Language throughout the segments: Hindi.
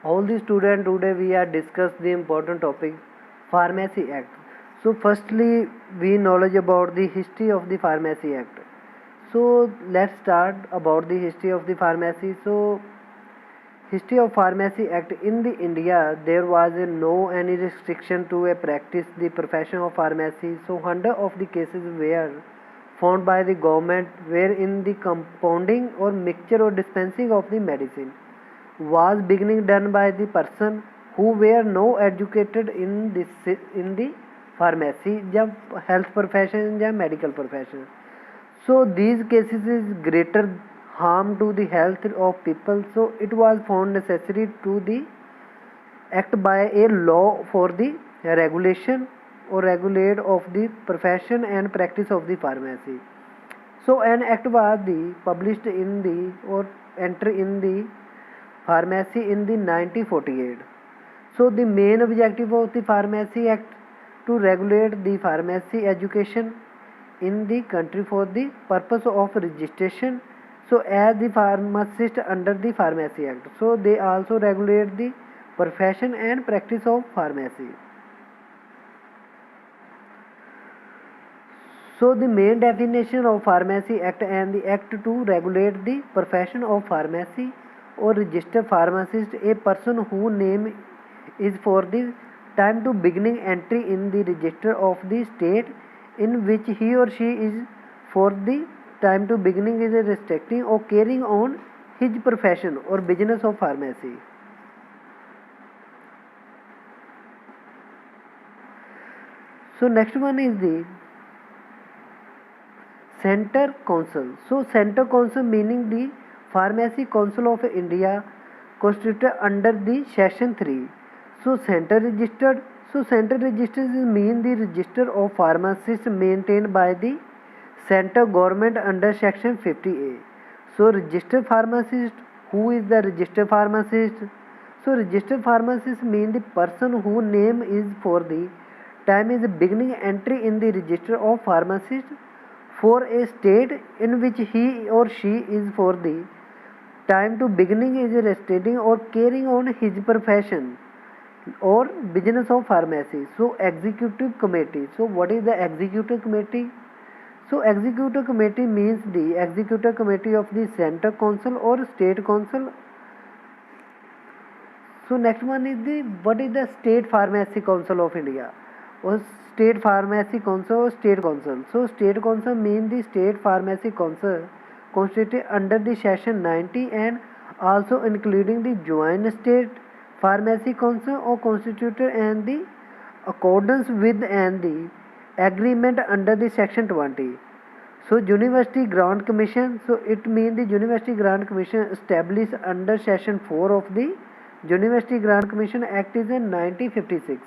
All the students, today we are discuss the important topic Pharmacy Act. So firstly we knowledge about the history of the Pharmacy Act. So let's start about the history of the pharmacy. So history of Pharmacy Act in the India, there was no any restriction to a practice the profession of pharmacy. So hundred of the cases were found by the government were in the compounding or mixture or dispensing of the medicine was beginning done by the person who were no educated in the pharmacy या health profession या medical profession. So these cases is greater harm to the health of people, so it was found necessary to the act by a law for the regulation or regulate of the profession and practice of the pharmacy. So an act was the published in the or enter in the pharmacy in the 1948. So the main objective of the Pharmacy Act to regulate the pharmacy education in the country for the purpose of registration. So as the pharmacist under the Pharmacy Act, so they also regulate the profession and practice of pharmacy. So the main definition of Pharmacy Act and the act to regulate the profession of pharmacy or registered pharmacist, a person whose name is for the time to beginning entry in the register of the state in which he or she is for the time to beginning is restricting or carrying on his profession or business of pharmacy. So next one is the Center Council. So Center Council meaning the Pharmacy Council of India constituted under the Section 3. So Center registered. So Center registered mean the register of pharmacists maintained by the Center government under Section 50A. So registered pharmacist, who is the registered pharmacist? So registered pharmacist mean the person whose name is for the time is beginning entry in the register of pharmacist for a state in which he or she is for the time to beginning is restricting or carrying on his profession or business of pharmacy. So executive committee. So what is the executive committee? So executive committee means the executive committee of the center council or state council. So next one is the what is the state pharmacy council of India or state pharmacy council or state council. So state council means the state pharmacy council constituted under the Section 90 and also including the joint state pharmacy council or constituted and the accordance with and the agreement under the Section 20. So University Grant Commission, so it means the University Grant Commission established under Section 4 of the University Grant Commission Act is in 1956.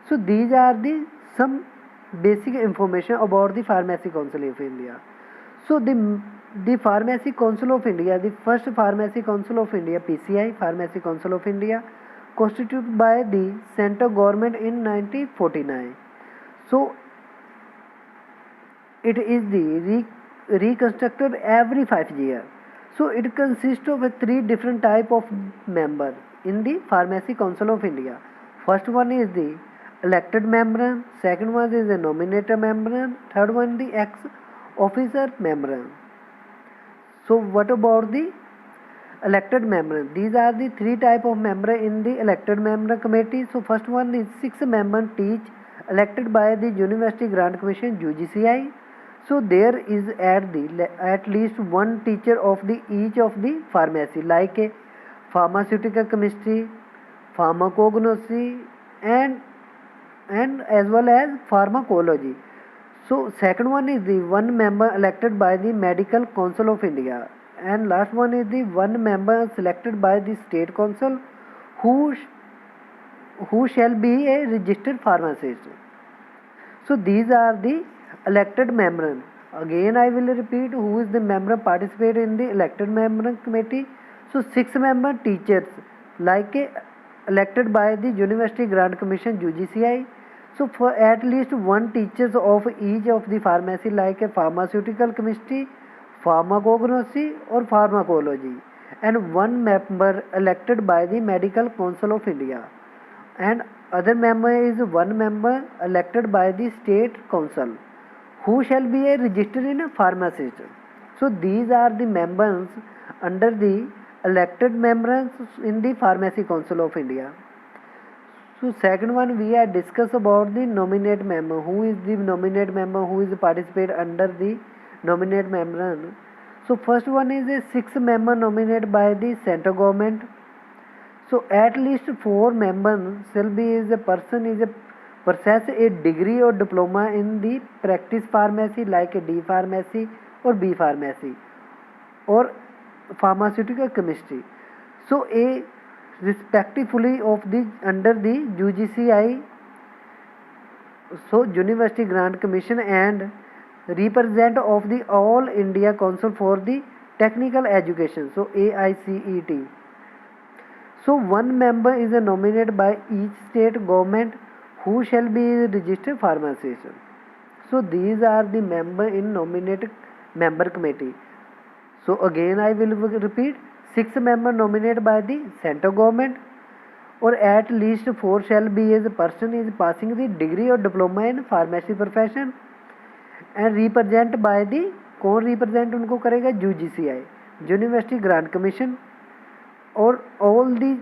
So these are the some basic information about the Pharmacy Council of India. So the Pharmacy Council of India, the first Pharmacy Council of India, PCI, Pharmacy Council of India, constituted by the central government in 1949. So it is the reconstructed every 5 years. So it consists of 3 different type of members in the Pharmacy Council of India. First one is the elected member, second one is the nominated member, third one the ex-officer member. So what about the elected member? These are the 3 type of member in the elected member committee. So first one is 6 member teach elected by the University Grant Commission UGCI. So there is at least one teacher of the each of the pharmacy like a pharmaceutical chemistry, pharmacognosy and as well as pharmacology. So second one is the one member elected by the Medical Council of India, and last one is the one member selected by the State Council who shall be a registered pharmacist. So these are the elected members. Again I will repeat who is the member participate in the elected member committee. So 6 member teachers like elected by the University Grant Commission UGCI. So for at least one teachers of each of the pharmacy like a pharmaceutical chemistry, pharmacognosy or pharmacology, and one member elected by the Medical Council of India, and other member is one member elected by the State Council, who shall be a registered in a pharmacist. So these are the members under the elected members in the Pharmacy Council of India. So second one, we are discuss about the nominate member. Who is the nominate member? Who is participate under the nominate member? So first one is a 6 member nominated by the central government. So at least 4 members shall be is a person is a possess a degree or diploma in the practice pharmacy like a D pharmacy or B pharmacy or pharmaceutical chemistry. So a respectively of the under the UGCI, so University Grant Commission, and represent of the All India Council for the Technical Education, so AICET. So one member is nominated by each state government who shall be registered pharmacist. So these are the member in nominated member committee. So again I will repeat, 6 member nominated by the central government, or at least 4 shall be as a person is passing the degree or diploma in pharmacy profession, and represent by the, कौन represent उनको करेगा, UGCI, यूनिवर्सिटी ग्रांट कमीशन, और ऑल दी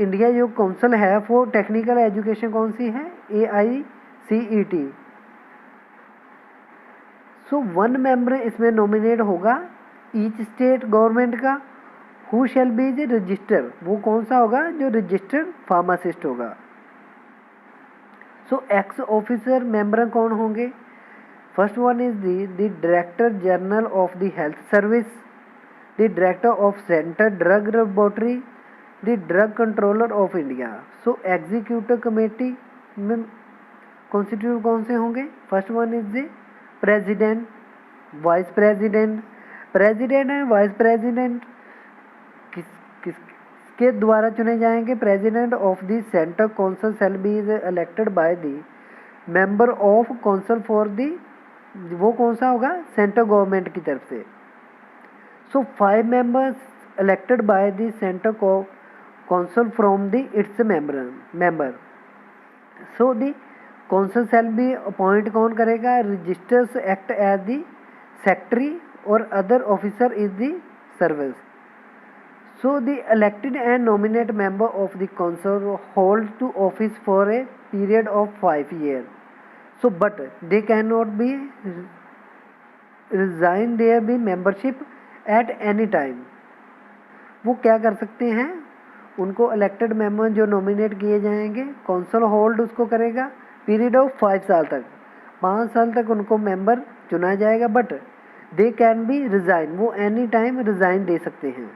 इंडिया जो काउंसिल है फॉर टेक्निकल एजुकेशन कौन सी है, AICET. सो वन मेंबर इसमें नॉमिनेट होगा ईच स्टेट गवर्नमेंट का, who shall be the register, वो कौन सा होगा, जो रजिस्टर्ड फार्मासिस्ट होगा. सो एक्स ऑफिसर मेंबर कौन होंगे, first one is the director general of the health service, the director of central drug laboratory, the drug controller of India. So executive committee में कॉन्स्टिट्यूट कौन से होंगे, first one is the president, vice president. President and vice president किसके द्वारा चुने जाएंगे, president of the central council shall be is elected by the member of council for the, वो कौन सा होगा, सेंट्रल गवर्नमेंट की तरफ से. सो 5 members elected by the central council from the its member. So the council shall be appoint कौन करेगा, registers act as the secretary or other officer is the service. So the elected and nominate member of the council hold to office for a period of 5 years. So but they cannot be resign their be membership at any time. वो क्या कर सकते हैं, उनको इलेक्टेड मेंबर जो नॉमिनेट किए जाएंगे काउंसिल होल्ड उसको करेगा पीरियड ऑफ 5 साल तक, 5 साल तक उनको मेंबर चुना जाएगा, but they can be resign, वो एनी टाइम रिजाइन दे सकते हैं.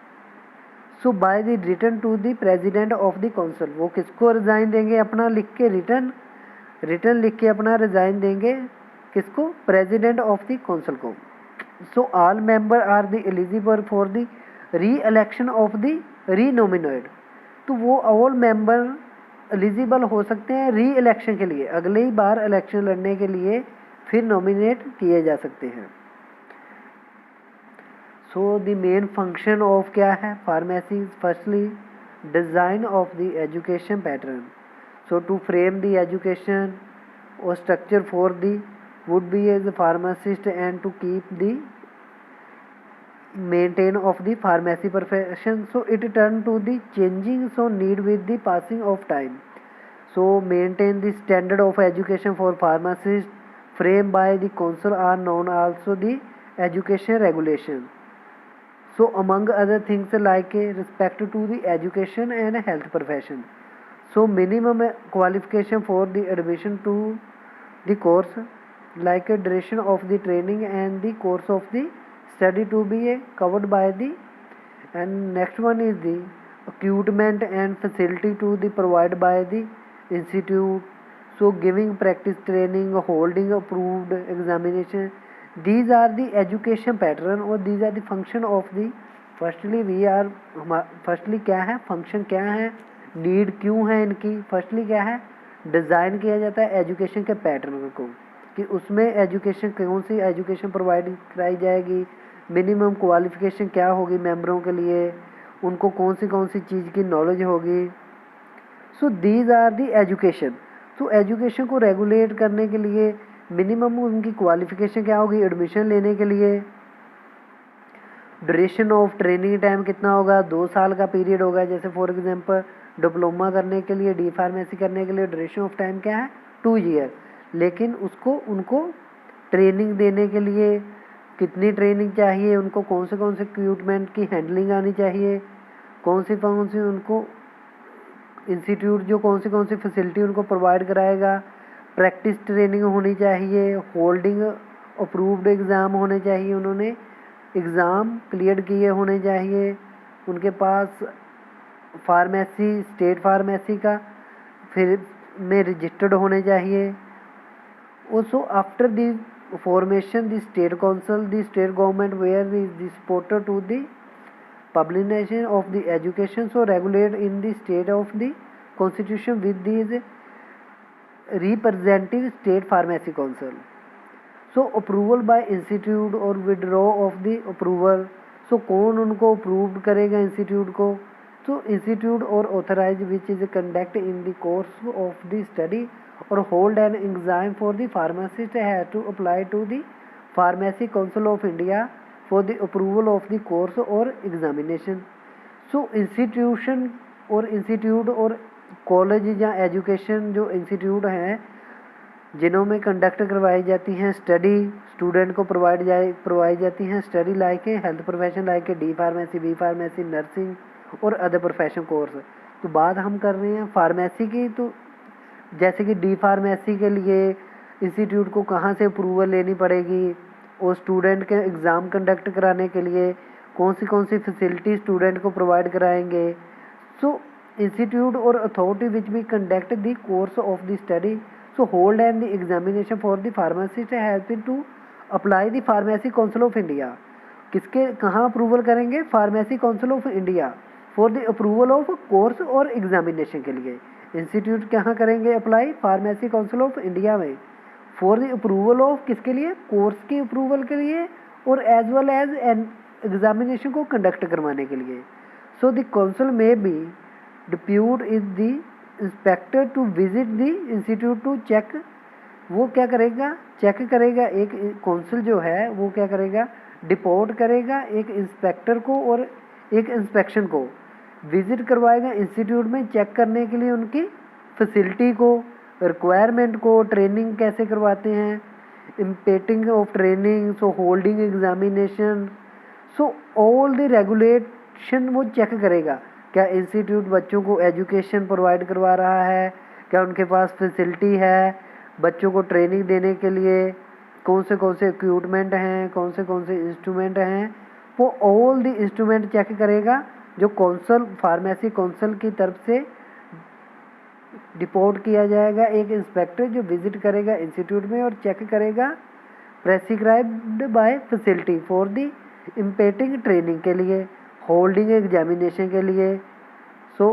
So by the return to the president of the council, वो किसको रिजाइन देंगे, अपना लिख के रिटर्न लिख के अपना रिजाइन देंगे, किसको, प्रेसिडेंट ऑफ द काउंसिल को. So all member are the eligible for the reelection of the renominate. तो वो ऑल मेंबर एलिजिबल हो सकते हैं री इलेक्शन के लिए, अगले ही बार इलेक्शन लड़ने के लिए फिर नॉमिनेट किए जा सकते हैं. So the main function of क्या है pharmacy, firstly design of the education pattern. So to frame the education और structure for the would be as a pharmacist and to keep the maintain of the pharmacy profession. So it turned to the changing so need with the passing of time. So maintain the standard of education for pharmacists framed by the council are known also the education regulation. So among other things like respect to the education and health profession. So minimum qualification for the admission to the course, like a duration of the training and the course of the study to be covered by the, and next one is the equipment and facility to the provided by the institute. So giving practice training, holding approved examination, these are the education pattern or these are the function of the, firstly क्या है फंक्शन, क्या है नीड, क्यों है इनकी, फर्स्टली क्या है डिज़ाइन किया जाता है एजुकेशन के पैटर्न को, कि उसमें एजुकेशन कौन सी एजुकेशन प्रोवाइड कराई जाएगी, मिनिमम क्वालिफिकेशन क्या होगी मेंबरों के लिए, उनको कौन सी चीज़ की नॉलेज होगी। So these are the education. तो एजुकेशन को रेगुलेट करने के लिए मिनिमम उनकी क्वालिफिकेशन क्या होगी एडमिशन लेने के लिए। ड्यूरेशन ऑफ ट्रेनिंग टाइम कितना होगा, 2 साल का पीरियड होगा। जैसे फॉर एग्जांपल डिप्लोमा करने के लिए, डी फार्मेसी करने के लिए ड्यूरेशन ऑफ टाइम क्या है 2 ईयर। लेकिन उसको उनको ट्रेनिंग देने के लिए कितनी ट्रेनिंग चाहिए, उनको कौन से इक्विपमेंट की हैंडलिंग आनी चाहिए, कौन सी उनको इंस्टीट्यूट जो कौन सी फैसिलिटी उनको प्रोवाइड कराएगा, प्रैक्टिस ट्रेनिंग होनी चाहिए, होल्डिंग अप्रूव्ड एग्ज़ाम होने चाहिए, उन्होंने एग्ज़ाम क्लियर किए होने चाहिए, उनके पास फार्मेसी स्टेट फार्मेसी का फिर में रजिस्टर्ड होने चाहिए। Also after the formation, the state council, the state government where is the supporter to the publication of the education, so regulate in the state of the constitution with these representative state pharmacy council. So approval by institute or withdraw of the approval. So कौन उनको approved करेगा institute को, so institute or authorized which is conduct in the course of the study or hold an exam for the pharmacist has to apply to the Pharmacy Council of India for the approval of the course or examination. So institution और institute और कॉलेज या एजुकेशन जो इंस्टीट्यूट हैं जिन्हों में कंडक्ट करवाई जाती हैं स्टडी स्टूडेंट को प्रोवाइड जाती हैं study like health profession like D pharmacy, B pharmacy, nursing और अदर प्रोफेशन कोर्स। तो बात हम कर रहे हैं फार्मेसी की। तो जैसे कि डी फार्मेसी के लिए इंस्टीट्यूट को कहाँ से अप्रूवल लेनी पड़ेगी और स्टूडेंट के एग्ज़ाम कंडक्ट कराने के लिए कौन सी फैसिलिटी स्टूडेंट को प्रोवाइड कराएंगे। सो इंस्टीट्यूट और अथॉरिटी विच भी conduct the course of the study so hold and the examination for the pharmacist has been to apply the Pharmacy council of India. किसके कहाँ अप्रूवल करेंगे, Pharmacy council of India for the approval of course और एग्जामिनेशन के लिए। इंस्टीट्यूट कहाँ करेंगे apply, Pharmacy council of India में फॉर द अप्रूवल ऑफ किसके लिए, कोर्स की अप्रूवल के लिए और एज वेल एज एग्जामिनेशन को कंडक्ट करवाने के लिए। So the council may be depute is the inspector to visit the institute to check. वो क्या करेगा, चेक करेगा। एक काउंसिल जो है वो क्या करेगा, डिपोर्ट करेगा एक इंस्पेक्टर को और एक इंस्पेक्शन को विजिट करवाएगा इंस्टीट्यूट में चेक करने के लिए उनकी फैसिलिटी को, रिक्वायरमेंट को, ट्रेनिंग कैसे करवाते हैं, imparting of training, so holding examination, so all the regulation वो चेक करेगा। क्या इंस्टीट्यूट बच्चों को एजुकेशन प्रोवाइड करवा रहा है, क्या उनके पास फैसिलिटी है, बच्चों को ट्रेनिंग देने के लिए कौन से इक्विपमेंट हैं, कौन से इंस्ट्रूमेंट हैं, वो ऑल द इंस्ट्रूमेंट चेक करेगा जो काउंसिल फार्मेसी काउंसिल की तरफ से रिपोर्ट किया जाएगा। एक इंस्पेक्टर जो विजिट करेगा इंस्टीट्यूट में और चेक करेगा prescribed by facility for the imparting training के लिए, होल्डिंग एग्जामिनेशन के लिए। सो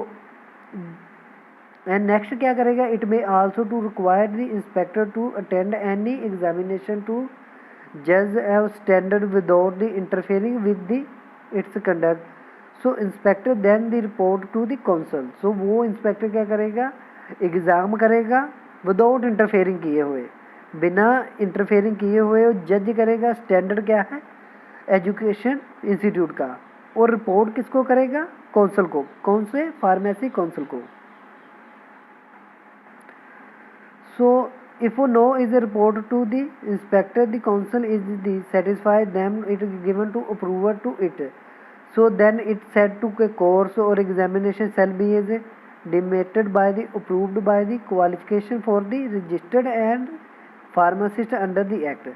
एंड नेक्स्ट क्या करेगा, it may also to require the inspector to attend any examination to जज of standard without the interfering with the its conduct. So inspector then the report to the council. So वो इंस्पेक्टर क्या करेगा, एग्ज़ाम करेगा विदाउट इंटरफेयरिंग किए हुए, बिना इंटरफेयरिंग किए हुए जज करेगा स्टैंडर्ड क्या है एजुकेशन इंस्टीट्यूट का, और रिपोर्ट किसको करेगा, काउंसिल को। कौन से, फार्मेसी काउंसिल को। So if no is a report to the inspector the council is the satisfied then it is given to approver to it. So then it said to a course or examination shall be is demarcated by the approved by the qualification for the registered and pharmacist under the act.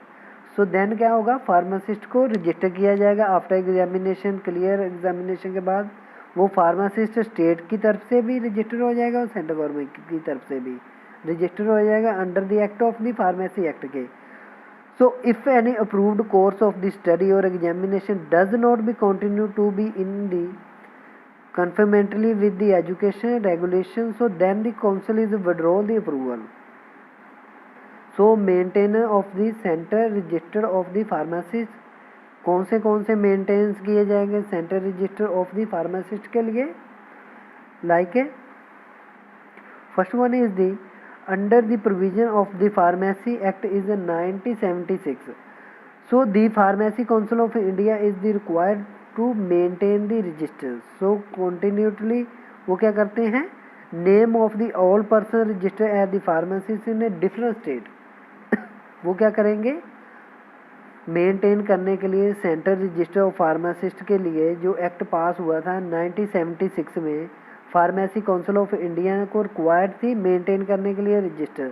So then क्या होगा, फार्मासिस्ट को रजिस्टर किया जाएगा आफ्टर एग्जामिनेशन, क्लियर एग्जामिनेशन के बाद वो फार्मासिस्ट स्टेट की तरफ से भी रजिस्टर हो जाएगा और सेंट्रल गवर्नमेंट की तरफ से भी रजिस्टर हो जाएगा under the act of the pharmacy act के। So if any approved course of the study or examination does not be continued to be in the conformity with the education regulations, so then the council is withdraw the approval. So maintainer of the center register of the pharmacist कौन से मेंटेन्स किए जाएंगे central register of the pharmacist के लिए, like a first one is the under the provision of the pharmacy act is 1976. So the Pharmacy Council of India is the required to maintain the register. So continually वो क्या करते हैं, name of the all person register at the pharmacist in a different state वो क्या करेंगे, मेंटेन करने के लिए सेंट्रल रजिस्टर ऑफ फार्मासिस्ट के लिए जो एक्ट पास हुआ था 1976 में, फार्मेसी काउंसिल ऑफ इंडिया को रिक्वायर्ड थी मेंटेन करने के लिए रजिस्टर.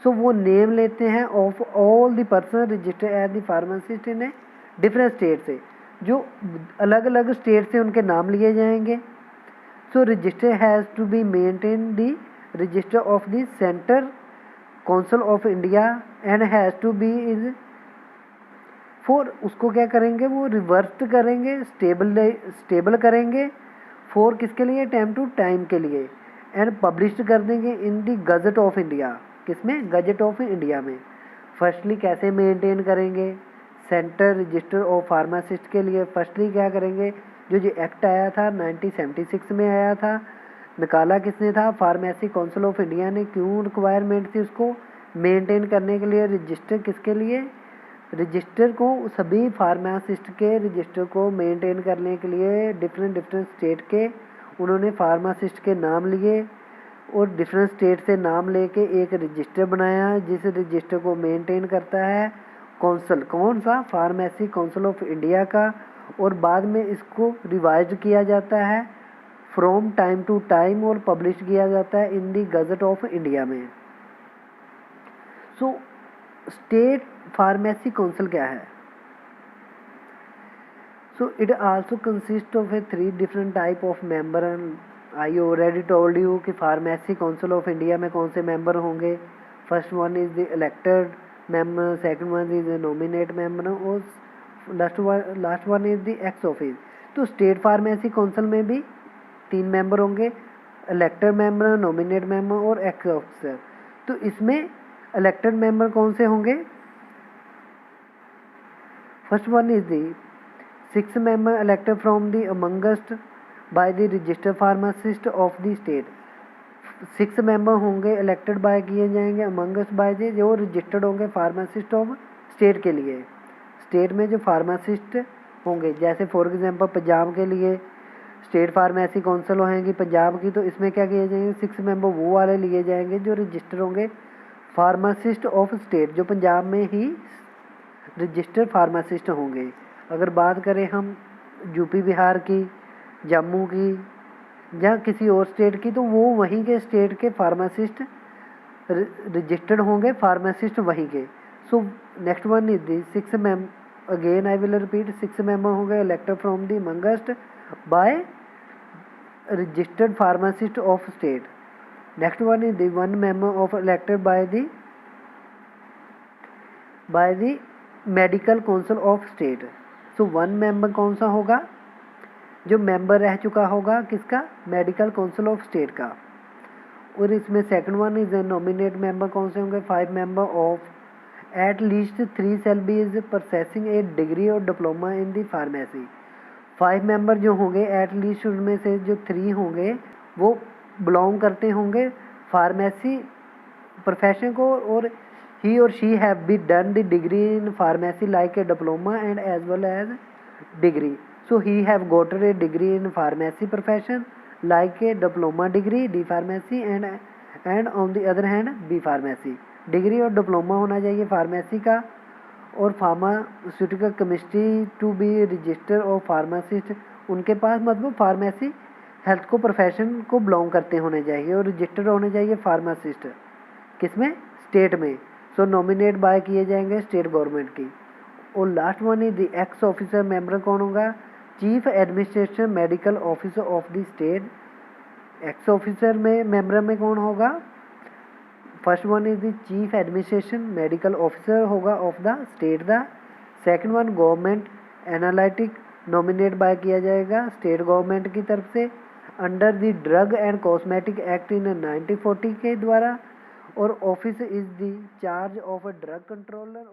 सो वो नेम लेते हैं of all the person register at the pharmacist in a different state से, जो अलग अलग स्टेट से उनके नाम लिए जाएंगे. So register has to be maintain the register of the central council of India and has to be is for, उसको क्या करेंगे वो रिवर्स करेंगे, स्टेबल करेंगे फॉर किसके लिए, टाइम टू टाइम के लिए, एंड पब्लिश कर देंगे in the gazette of India. किसमें, गजट ऑफ इंडिया में. फर्स्टली कैसे मेंटेन करेंगे सेंट्रल रजिस्टर ऑफ फार्मासिस्ट के लिए, फर्स्टली क्या करेंगे, जो एक्ट आया था 1976 में आया था, निकाला किसने था, फार्मेसी काउंसिल ऑफ इंडिया ने. क्यों रिक्वायरमेंट थी उसको मेंटेन करने के लिए, रजिस्टर किसके लिए, रजिस्टर को सभी फार्मासिस्ट के रजिस्टर को मेंटेन करने के लिए डिफरेंट स्टेट के उन्होंने फार्मासिस्ट के नाम लिए और डिफरेंट स्टेट से नाम लेके एक रजिस्टर बनाया, जिस रजिस्टर को मेंटेन करता है काउंसिल, कौन सा, फार्मेसी काउंसिल ऑफ इंडिया का. और बाद में इसको रिवाइज किया जाता है फ्रॉम टाइम टू टाइम और पब्लिश किया जाता है in the gazette of India में. सो स्टेट फार्मेसी काउंसिल क्या है, so it also consist of a 3 different type of member. I already told you कि फार्मेसी काउंसिल ऑफ इंडिया में कौन से मेंबर होंगे. First one is the elected member, second one is the nominate member और last one is the ex office. तो स्टेट फार्मेसी काउंसिल में भी 3 मेंबर होंगे, इलेक्टेड मेंबर, नॉमिनेट मेंबर और एक्स ऑफिसर. तो इसमें इलेक्टेड मेंबर कौन से होंगे, first one is the 6 member elected from the amongst by the register pharmacist of the state. 6 member होंगे इलेक्टेड बाय किए जाएंगे अमंगस्ट बाय द जो रजिस्टर्ड होंगे फार्मासिस्ट ऑफ स्टेट के लिए. स्टेट में जो फार्मासिस्ट होंगे, जैसे फॉर एग्जांपल पंजाब के लिए स्टेट फार्मेसी काउंसिल होंगी पंजाब की, तो इसमें क्या किए जाएंगे 6 मेंबर वो वाले लिए जाएंगे जो रजिस्टर होंगे फार्मासिस्ट ऑफ स्टेट, जो पंजाब में ही रजिस्टर्ड फार्मासिस्ट होंगे. अगर बात करें हम यूपी बिहार की, जम्मू की या किसी और स्टेट की, तो वो वहीं के स्टेट के फार्मासिस्ट रजिस्टर्ड होंगे, फार्मासिस्ट वहीं के. So next one is the 6 member, again I will repeat, 6 member होंगे elected from the amongst by registered pharmacist of state. Next one is the 1 member of elected by the medical council of state. So 1 member कौन सा होगा, जो मेंबर रह चुका होगा किसका, मेडिकल काउंसिल ऑफ स्टेट का. और इसमें second one is nominate member कौन से होंगे, 5 member of at least 3 shall be is possessing a degree और diploma in the pharmacy. 5 member जो होंगे एट लीस्ट उनमें से जो 3 होंगे वो बिलोंग करते होंगे फार्मेसी प्रोफेशन को, और ही और she have be done the degree in pharmacy like a diploma and as well as degree. So he have goted a degree in pharmacy profession like a diploma degree D pharmacy and on the other hand B pharmacy. Degree और डिप्लोमा होना चाहिए फार्मेसी का, और pharmaceutical chemistry to be register और फार्मासिस्ट उनके पास, मतलब फार्मेसी हेल्थ को प्रोफेशन को बिलोंग करते होने चाहिए और रजिस्टर होने चाहिए फार्मासिस्ट किसमें, स्टेट में. सो नॉमिनेट बाय किए जाएंगे स्टेट गवर्नमेंट की. और last one is the ex officer member कौन होगा, chief administration medical officer of the state. Ex officer में मेंबर में कौन होगा, first one is the chief administration medical officer होगा of the state the. Second one government analytic nominate by किया जाएगा स्टेट गवर्नमेंट की तरफ से under the drug and cosmetic act in 1940 के द्वारा. और office is the charge of a drug controller.